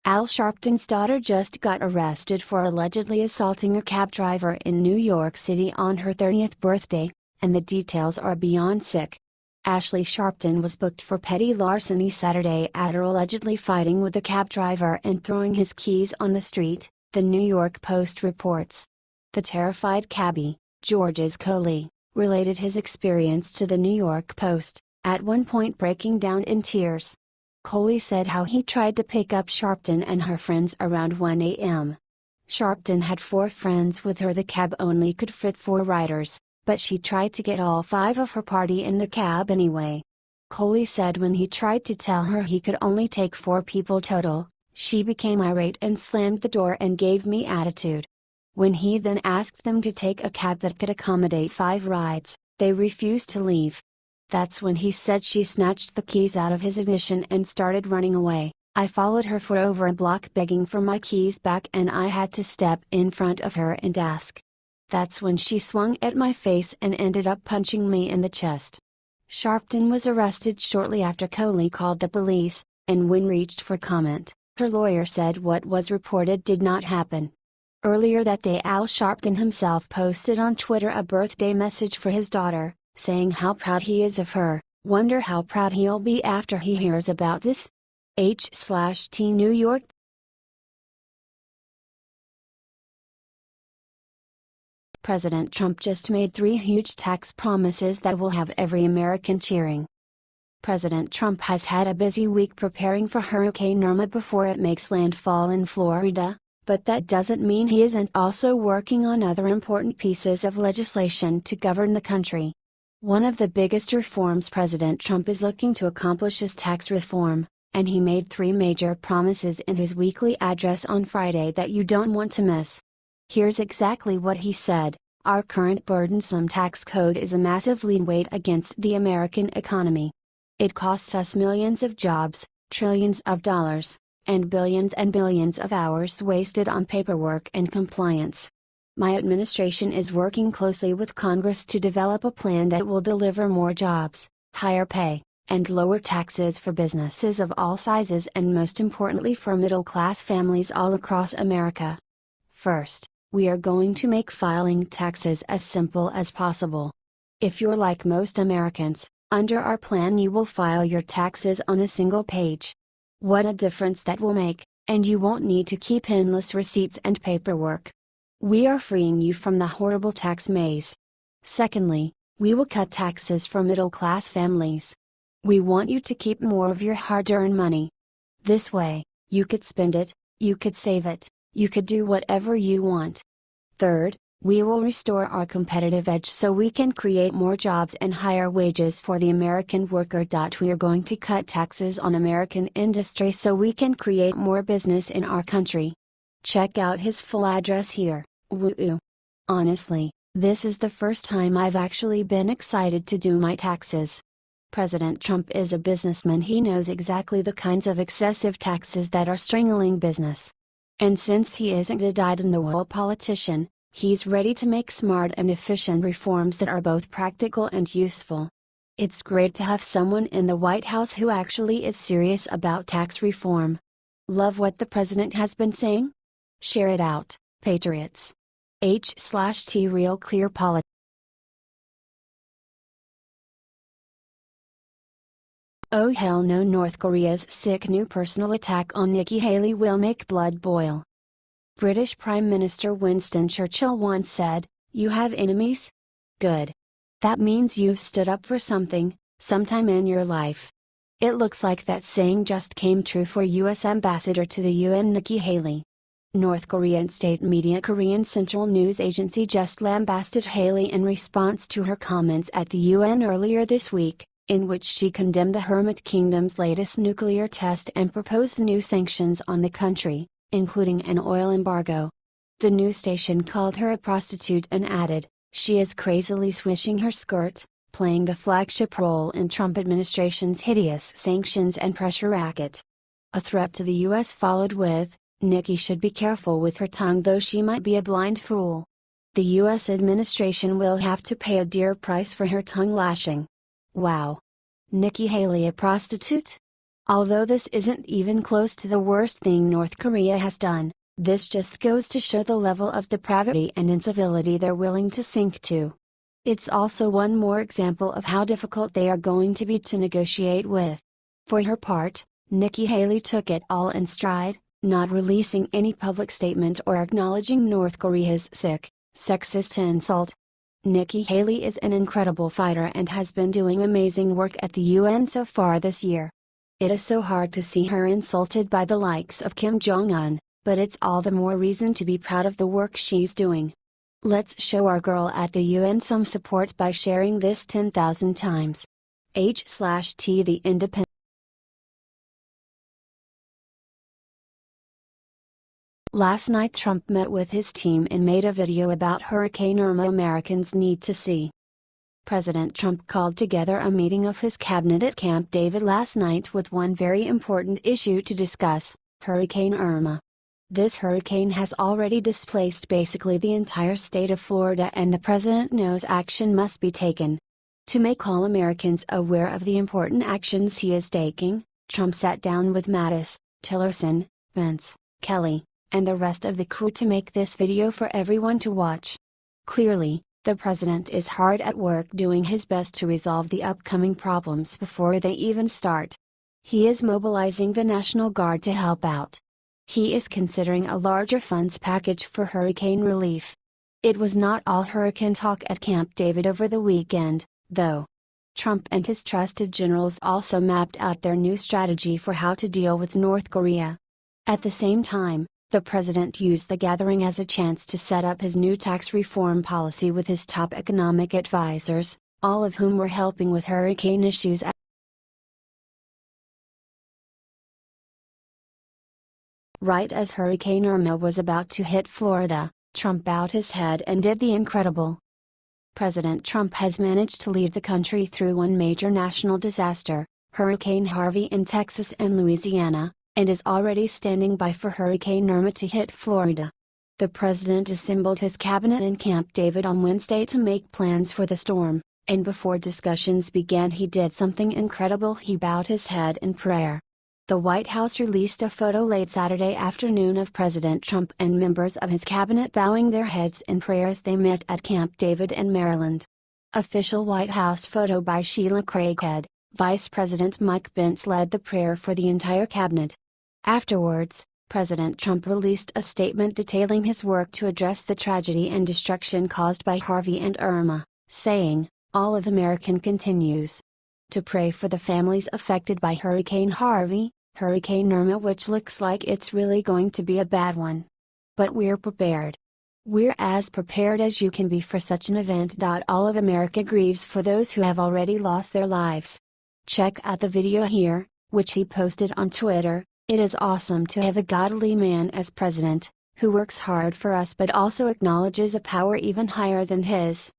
Al Sharpton's daughter just got arrested for allegedly assaulting a cab driver in New York City on her 30th birthday, and the details are beyond sick. Ashley Sharpton was booked for petty larceny Saturday after allegedly fighting with a cab driver and throwing his keys on the street, the New York Post reports. The terrified cabbie, Georges Coley, related his experience to the New York Post, at one point breaking down in tears. Coley said how he tried to pick up Sharpton and her friends around 1 a.m. Sharpton had 4 friends with her. The cab only could fit 4 riders, but she tried to get all 5 of her party in the cab anyway. Coley said when he tried to tell her he could only take 4 people total, she became irate and slammed the door and gave me attitude. When he then asked them to take a cab that could accommodate 5 rides, they refused to leave. That's when he said she snatched the keys out of his ignition and started running away. I followed her for over a block begging for my keys back, and I had to step in front of her and ask. That's when she swung at my face and ended up punching me in the chest. Sharpton was arrested shortly after Coley called the police, and when reached for comment, her lawyer said what was reported did not happen. Earlier that day, Al Sharpton himself posted on Twitter a birthday message for his daughter, saying how proud he is of her. Wonder how proud he'll be after he hears about this? H/T New York. President Trump just made 3 huge tax promises that will have every American cheering. President Trump has had a busy week preparing for Hurricane Irma before it makes landfall in Florida, but that doesn't mean he isn't also working on other important pieces of legislation to govern the country. One of the biggest reforms President Trump is looking to accomplish is tax reform, and he made 3 major promises in his weekly address on Friday that you don't want to miss. Here's exactly what he said. Our current burdensome tax code is a massive weight against the American economy. It costs us millions of jobs, trillions of dollars, and billions of hours wasted on paperwork and compliance. My administration is working closely with Congress to develop a plan that will deliver more jobs, higher pay, and lower taxes for businesses of all sizes, and most importantly for middle-class families all across America. First, we are going to make filing taxes as simple as possible. If you're like most Americans, under our plan you will file your taxes on a single page. What a difference that will make, and you won't need to keep endless receipts and paperwork. We are freeing you from the horrible tax maze. Secondly, we will cut taxes for middle-class families. We want you to keep more of your hard-earned money. This way, you could spend it, you could save it, you could do whatever you want. Third, we will restore our competitive edge so we can create more jobs and higher wages for the American worker. We are going to cut taxes on American industry so we can create more business in our country. Check out his full address here. Woo! Honestly, this is the first time I've actually been excited to do my taxes. President Trump is a businessman. He knows exactly the kinds of excessive taxes that are strangling business. And since he isn't a dyed-in-the-wool politician, he's ready to make smart and efficient reforms that are both practical and useful. It's great to have someone in the White House who actually is serious about tax reform. Love what the president has been saying? Share it out, patriots. H/T Real Clear Politics. Oh hell no! North Korea's sick new personal attack on Nikki Haley will make blood boil. British Prime Minister Winston Churchill once said, "You have enemies? Good. That means you've stood up for something, sometime in your life." It looks like that saying just came true for U.S. Ambassador to the UN Nikki Haley. North Korean state media Korean Central News Agency just lambasted Haley in response to her comments at the UN earlier this week, in which she condemned the Hermit Kingdom's latest nuclear test and proposed new sanctions on the country, including an oil embargo. The news station called her a prostitute and added, "She is crazily swishing her skirt, playing the flagship role in Trump administration's hideous sanctions and pressure racket." A threat to the U.S. followed with, "Nikki should be careful with her tongue, though she might be a blind fool. The U.S. administration will have to pay a dear price for her tongue lashing." Wow! Nikki Haley a prostitute? Although this isn't even close to the worst thing North Korea has done, this just goes to show the level of depravity and incivility they're willing to sink to. It's also one more example of how difficult they are going to be to negotiate with. For her part, Nikki Haley took it all in stride, not releasing any public statement or acknowledging North Korea's sick, sexist insult. Nikki Haley is an incredible fighter and has been doing amazing work at the UN so far this year. It is so hard to see her insulted by the likes of Kim Jong-un, but it's all the more reason to be proud of the work she's doing. Let's show our girl at the UN some support by sharing this 10,000 times. H/T The Independent. Last night Trump met with his team and made a video about Hurricane Irma Americans need to see. President Trump called together a meeting of his cabinet at Camp David last night with one very important issue to discuss: Hurricane Irma. This hurricane has already displaced basically the entire state of Florida, and the president knows action must be taken. To make all Americans aware of the important actions he is taking, Trump sat down with Mattis, Tillerson, Pence, Kelly, and the rest of the crew to make this video for everyone to watch. Clearly, the president is hard at work doing his best to resolve the upcoming problems before they even start. He is mobilizing the National Guard to help out. He is considering a larger funds package for hurricane relief. It was not all hurricane talk at Camp David over the weekend, though. Trump and his trusted generals also mapped out their new strategy for how to deal with North Korea. At the same time, the president used the gathering as a chance to set up his new tax reform policy with his top economic advisors, all of whom were helping with hurricane issues. Right as Hurricane Irma was about to hit Florida, Trump bowed his head and did the incredible. President Trump has managed to lead the country through one major national disaster, Hurricane Harvey in Texas and Louisiana, and is already standing by for Hurricane Irma to hit Florida. The president assembled his cabinet in Camp David on Wednesday to make plans for the storm, and before discussions began he did something incredible: he bowed his head in prayer. The White House released a photo late Saturday afternoon of President Trump and members of his cabinet bowing their heads in prayer as they met at Camp David in Maryland. Official White House photo by Sheila Craighead. Vice President Mike Pence led the prayer for the entire cabinet. Afterwards, President Trump released a statement detailing his work to address the tragedy and destruction caused by Harvey and Irma, saying, "All of America continues to pray for the families affected by Hurricane Harvey, Hurricane Irma, which looks like it's really going to be a bad one. But we're prepared. We're as prepared as you can be for such an event. All of America grieves for those who have already lost their lives." Check out the video here, which he posted on Twitter. It is awesome to have a godly man as president, who works hard for us but also acknowledges a power even higher than his.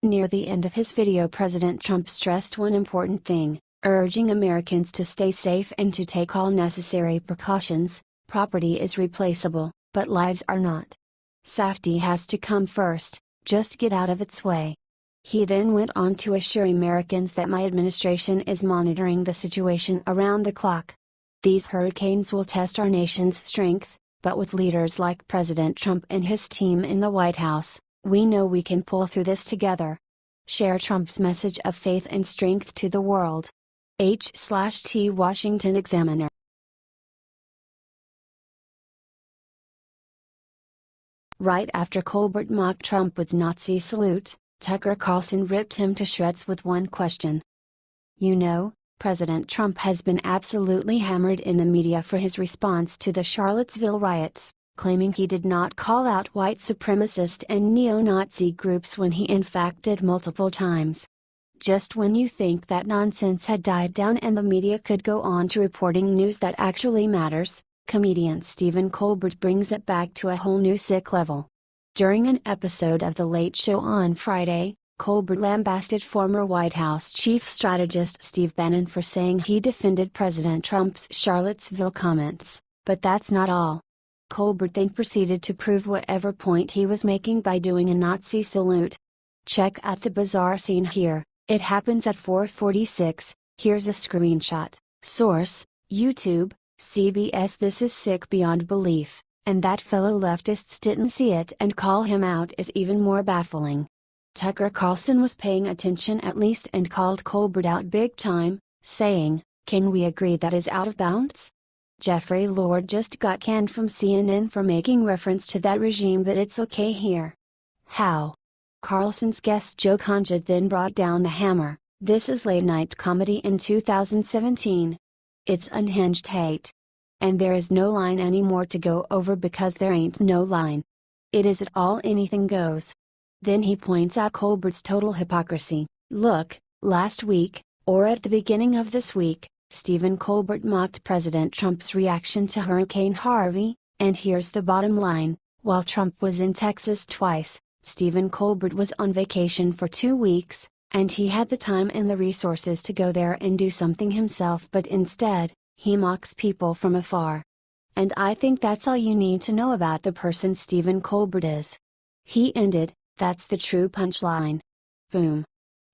Near the end of his video, President Trump stressed one important thing, urging Americans to stay safe and to take all necessary precautions. Property is replaceable, but lives are not. Safety has to come first, just get out of its way. He then went on to assure Americans that my administration is monitoring the situation around the clock. These hurricanes will test our nation's strength, but with leaders like President Trump and his team in the White House, we know we can pull through this together. Share Trump's message of faith and strength to the world. H/T Washington Examiner. Right after Colbert mocked Trump with Nazi salute, Tucker Carlson ripped him to shreds with one question. You know, President Trump has been absolutely hammered in the media for his response to the Charlottesville riots, claiming he did not call out white supremacist and neo-Nazi groups when he in fact did multiple times. Just when you think that nonsense had died down and the media could go on to reporting news that actually matters, comedian Stephen Colbert brings it back to a whole new sick level. During an episode of The Late Show on Friday, Colbert lambasted former White House chief strategist Steve Bannon for saying he defended President Trump's Charlottesville comments, but that's not all. Colbert then proceeded to prove whatever point he was making by doing a Nazi salute. Check out the bizarre scene here. It happens at 4:46, here's a screenshot. Source, YouTube, CBS. This is sick beyond belief, and that fellow leftists didn't see it and call him out is even more baffling. Tucker Carlson was paying attention at least and called Colbert out big time, saying, "Can we agree that is out of bounds?" Jeffrey Lord just got canned from CNN for making reference to that regime, but it's okay here. How? Carlson's guest Joe Concha then brought down the hammer. This is late night comedy in 2017. It's unhinged hate. And there is no line anymore to go over because there ain't no line. It is at all anything goes. Then he points out Colbert's total hypocrisy. Look, last week, or at the beginning of this week, Stephen Colbert mocked President Trump's reaction to Hurricane Harvey, and here's the bottom line: while Trump was in Texas twice, Stephen Colbert was on vacation for 2 weeks, and he had the time and the resources to go there and do something himself, but instead, he mocks people from afar. And I think that's all you need to know about the person Stephen Colbert is. He ended, "That's the true punchline." Boom.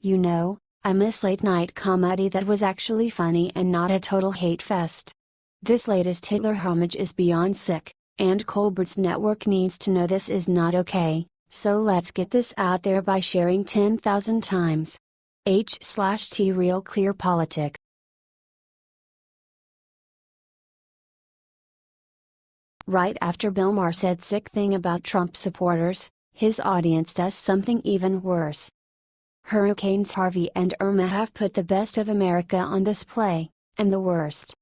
You know, I miss late night comedy that was actually funny and not a total hate fest. This latest Hitler homage is beyond sick, and Colbert's network needs to know this is not okay, so let's get this out there by sharing 10,000 times. H/T Real Clear Politics. Right after Bill Maher said sick thing about Trump supporters, his audience does something even worse. Hurricanes Harvey and Irma have put the best of America on display, and the worst.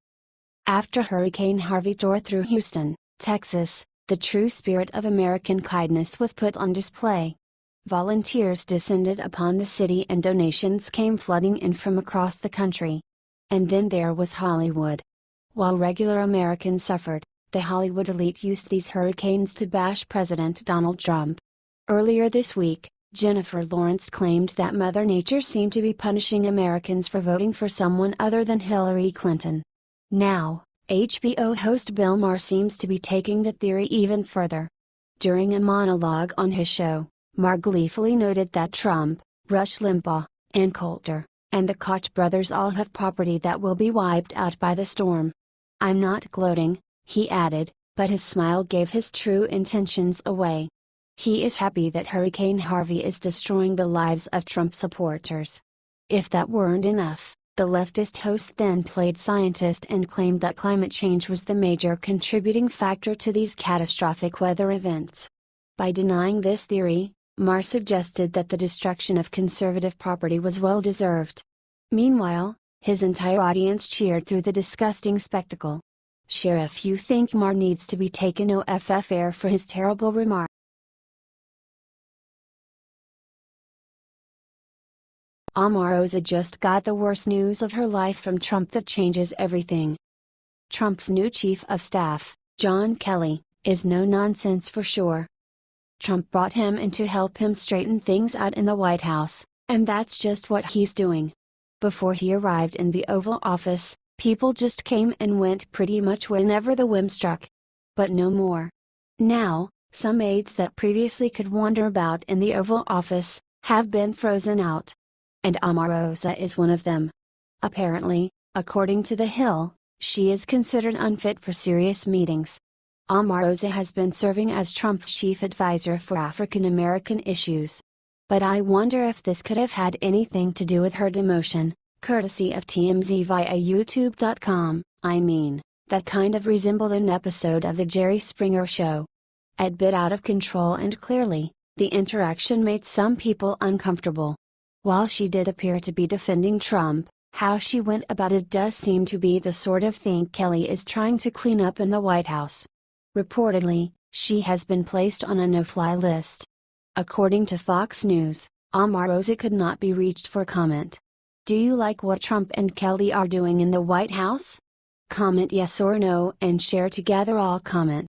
After Hurricane Harvey tore through Houston, Texas, the true spirit of American kindness was put on display. Volunteers descended upon the city and donations came flooding in from across the country. And then there was Hollywood. While regular Americans suffered, the Hollywood elite used these hurricanes to bash President Donald Trump. Earlier this week, Jennifer Lawrence claimed that Mother Nature seemed to be punishing Americans for voting for someone other than Hillary Clinton. Now, HBO host Bill Maher seems to be taking the theory even further. During a monologue on his show, Maher gleefully noted that Trump, Rush Limbaugh, and Coulter, and the Koch brothers all have property that will be wiped out by the storm. "I'm not gloating," he added, but his smile gave his true intentions away. He is happy that Hurricane Harvey is destroying the lives of Trump supporters. If that weren't enough, the leftist host then played scientist and claimed that climate change was the major contributing factor to these catastrophic weather events. By denying this theory, Maher suggested that the destruction of conservative property was well deserved. Meanwhile, his entire audience cheered through the disgusting spectacle. Share if you think Maher needs to be taken off air for his terrible remark. Omarosa just got the worst news of her life from Trump that changes everything. Trump's new chief of staff, John Kelly, is no nonsense for sure. Trump brought him in to help him straighten things out in the White House, and that's just what he's doing. Before he arrived in the Oval Office, people just came and went pretty much whenever the whim struck. But no more. Now, some aides that previously could wander about in the Oval Office, have been frozen out. And Omarosa is one of them. Apparently, according to The Hill, she is considered unfit for serious meetings. Omarosa has been serving as Trump's chief advisor for African American issues. But I wonder if this could have had anything to do with her demotion, courtesy of TMZ via YouTube.com. I mean, that kind of resembled an episode of The Jerry Springer Show. A bit out of control, and clearly, the interaction made some people uncomfortable. While she did appear to be defending Trump, how she went about it does seem to be the sort of thing Kelly is trying to clean up in the White House. Reportedly, she has been placed on a no-fly list. According to Fox News, Omarosa could not be reached for comment. Do you like what Trump and Kelly are doing in the White House? Comment yes or no and share together. All comment.